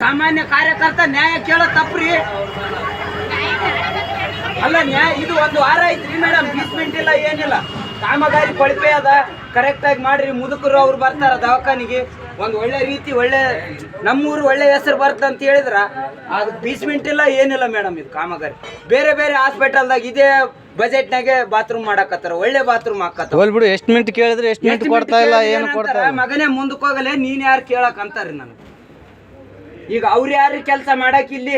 ಸಾಮಾನ್ಯ ಕಾರ್ಯಕರ್ತ ನ್ಯಾಯ ಕೇಳೋ ತಪ್ಪ್ರಿ. ಅಲ್ಲ ನ್ಯಾಯ ಇದು ಒಂದು ವಾರ ಐತ್ರಿ ಮೇಡಮ್, ಬೀಸ್ಮೆಂಟ್ ಇಲ್ಲ ಏನಿಲ್ಲ, ಕಾಮಗಾರಿ ಕೊಳಪೆ ಅದ, ಕರೆಕ್ಟ್ ಆಗಿ ಮಾಡ್ರಿ. ಮುದುಕರು ಅವ್ರು ಬರ್ತಾರ ದವಾಖಾನಿಗೆ, ಒಂದು ಒಳ್ಳೆ ರೀತಿ ಒಳ್ಳೆ ನಮ್ಮೂರು ಒಳ್ಳೆ ಹೆಸರು ಬರ್ತ ಅಂತ ಹೇಳಿದ್ರ ಅದು ಬೀಸ್ಮೆಂಟ್ ಇಲ್ಲ ಏನಿಲ್ಲ ಮೇಡಮ್. ಇದು ಕಾಮಗಾರಿ ಬೇರೆ ಬೇರೆ ಹಾಸ್ಪಿಟಲ್ದಾಗ ಇದೇ ಬಜೆಟ್ನಾಗೆ ಬಾತ್ರೂಮ್ ಮಾಡಕತ್ತಾರ, ಒಳ್ಳೆ ಬಾತ್ರೂಮ್ ಹಾಕತ್ತಾರ. ಹೋಗ್ಬಿಡು, ಎಸ್ಟಿಮೇಟ್ ಕೇಳಿದ್ರೆ ಎಸ್ಟಿಮೇಟ್ ಕೊಡ್ತಾ ಇಲ್ಲ, ಏನು ಕೊಡ್ತಾರ. ಮಗನೇ ಮುಂದಕ್ಕೆ ಹೋಗಲೇ ನೀನ್ ಯಾರು ಕೇಳಕ್ ಅಂತಾರ್ರಿ ನನಗೆ. ಈಗ ಅವ್ರು ಯಾರು ಕೆಲಸ ಮಾಡಕ್ ಇಲ್ಲಿ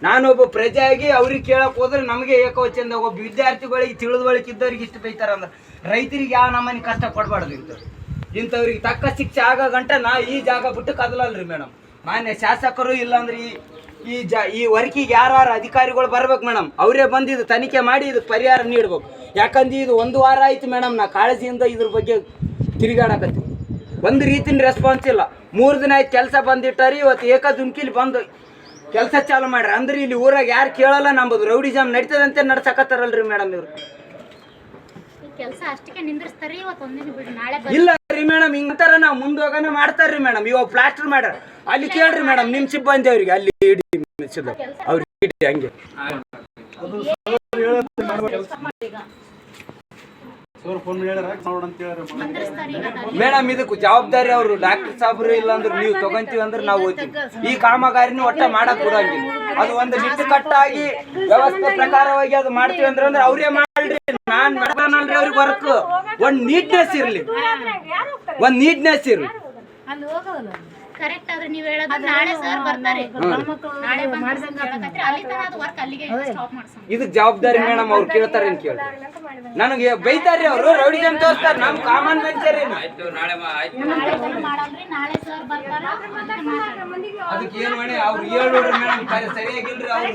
ನಾನೊಬ್ಬ ಪ್ರಜೆಯಾಗಿ ಅವ್ರಿಗೆ ಕೇಳಕ್ ಹೋದ್ರೆ ನಮಗೆ ಏಕವಚನದ ಒಬ್ಬ ವಿದ್ಯಾರ್ಥಿಗಳಿಗೆ ತಿಳಿದುವಳಿಕೆ ಇದ್ದವ್ರಿಗೆ ಇಷ್ಟು ಬೈತಾರ ಅಂದ್ರೆ ರೈತರಿಗೆ ಯಾವ ನಮ್ಮನೆ ಕಷ್ಟ ಕೊಡಬಾರ್ದು. ಇಂಥವ್ರಿಗೆ ತಕ್ಕ ಶಿಕ್ಷೆ ಆಗೋ ಗಂಟ ನಾ ಈ ಜಾಗ ಬಿಟ್ಟು ಕದಲಲ್ರಿ ಮೇಡಮ್. ಮಾನ್ಯ ಶಾಸಕರು ಇಲ್ಲಾಂದ್ರೆ ಈ ವರ್ಕಿಗೆ ಯಾರು ಅಧಿಕಾರಿಗಳು ಬರ್ಬೇಕು ಮೇಡಮ್, ಅವರೇ ಬಂದು ಇದು ತನಿಖೆ ಮಾಡಿ ಇದಕ್ಕೆ ಪರಿಹಾರ ನೀಡ್ಬೇಕು. ಯಾಕಂದ್ರೆ ಇದು ಒಂದು ವಾರ ಆಯ್ತು ಮೇಡಮ್, ನಾ ಕಾಳಜಿಯಿಂದ ಇದ್ರ ಬಗ್ಗೆ ತಿರುಗಾಡಕತ್ತೀವಿ, ಒಂದು ರೀತಿನ ರೆಸ್ಪಾನ್ಸ್ ಇಲ್ಲ. 3 ದಿನ ಆಯ್ತು ಕೆಲಸ ಬಂದಿಟ್ಟಾರಿ, ಇವತ್ತು ಏಕದುಮ್ಕಿಲಿ ಬಂದು ಕೆಲಸ ಚಾಲು ಮಾಡ್ರಿ. ಅಂದ್ರೆ ಇಲ್ಲಿ ಊರಾಗ ಯಾರು ಕೇಳಲ್ಲ, ನಂಬುದು ರೌಡಿಸಮ್ ನಡೀತದಂತೆ ನಡ್ಸಕತ್ತಾರಲ್ರಿ ಮೇಡಮ್ ಇವ್ರು. ಇಲ್ಲ ರೀ ಮೇಡಮ್, ಹಿಂಗಂತಾರ ನಾವು ಮುಂದೆ ಹೋಗೋಣ ಮಾಡ್ತಾರ್ರಿ ಮೇಡಮ್. ಇವಾಗ ಪ್ಲಾಸ್ಟರ್ ಮಾಡ್ಯಾರ, ಅಲ್ಲಿ ಕೇಳ್ರಿ ಮೇಡಮ್ ನಿಮ್ಮ ಸಿಬ್ಬಂದಿ ಅವ್ರಿಗೆ, ಅಲ್ಲಿ ಅವ್ರಿಗೆ ಹಂಗೆ ಮೇಡಮ್. ಇದಕ್ಕೆ ಜವಾಬ್ದಾರಿ ಅವರು ಡಾಕ್ಟರ್ ಸಾಬ್ರು, ಇಲ್ಲಾಂದ್ರೆ ನೀವು ತಗೊಂತೀವಿ ಅಂದ್ರೆ ನಾವು ಹೋಗ್ತೀವಿ. ಈ ಕಾಮಗಾರಿನ ಒಟ್ಟ ಮಾಡಕ್ ಕೊಡಂಗಿಲ್ಲ. ಅದು ಒಂದು ನಿಟ್ಟುಕಟ್ಟಾಗಿ ವ್ಯವಸ್ಥೆ ಪ್ರಕಾರವಾಗಿ ಅದು ಮಾಡ್ತೀವಿ ಅಂದ್ರೆ ಅವರೇ ಮಾಡ್ರಿ. ನಾನ್ ಮಾಡ್ತಾನಲ್ರಿ ಅವ್ರಿಗೆ ವರ್ಕ್. ಒಂದ್ ನೀಟ್ನೆಸ್ ಇರ್ಲಿ, ಒಂದ್ ನೀಟ್ನೆಸ್ ಇರ್ಲಿ. ಕರೆಕ್ಟ್ ಆದ್ರೆ ನೀವು ಹೇಳೋದು ನಾಳೆ ಸರ್ ಬರ್ತಾರೆ, ನಾಳೆ ಇದಕ್ ಜವಾಬ್ದಾರಿ ಮೇಡಮ್ ಅವ್ರು ಕೇಳ್ತಾರೆ ಅಂತ ಕೇಳಿ ನನಗೆ ಬೈತಾರ್ರಿ ಅವರು. ರೌಡಿಸಮ್ ತೋರಿಸ್ತಾರ, ನಮ್ ಕಾಮನ್ ಮನುಷ್ಯರಿ. ಅದಕ್ಕೆ ಏನ್ ಮಾಡಿ ಅವ್ರು ಹೇಳ್ರಿ ಮೇಡಮ್, ಸರಿಯಾಗಿಲ್ರಿ ಅವ್ರು.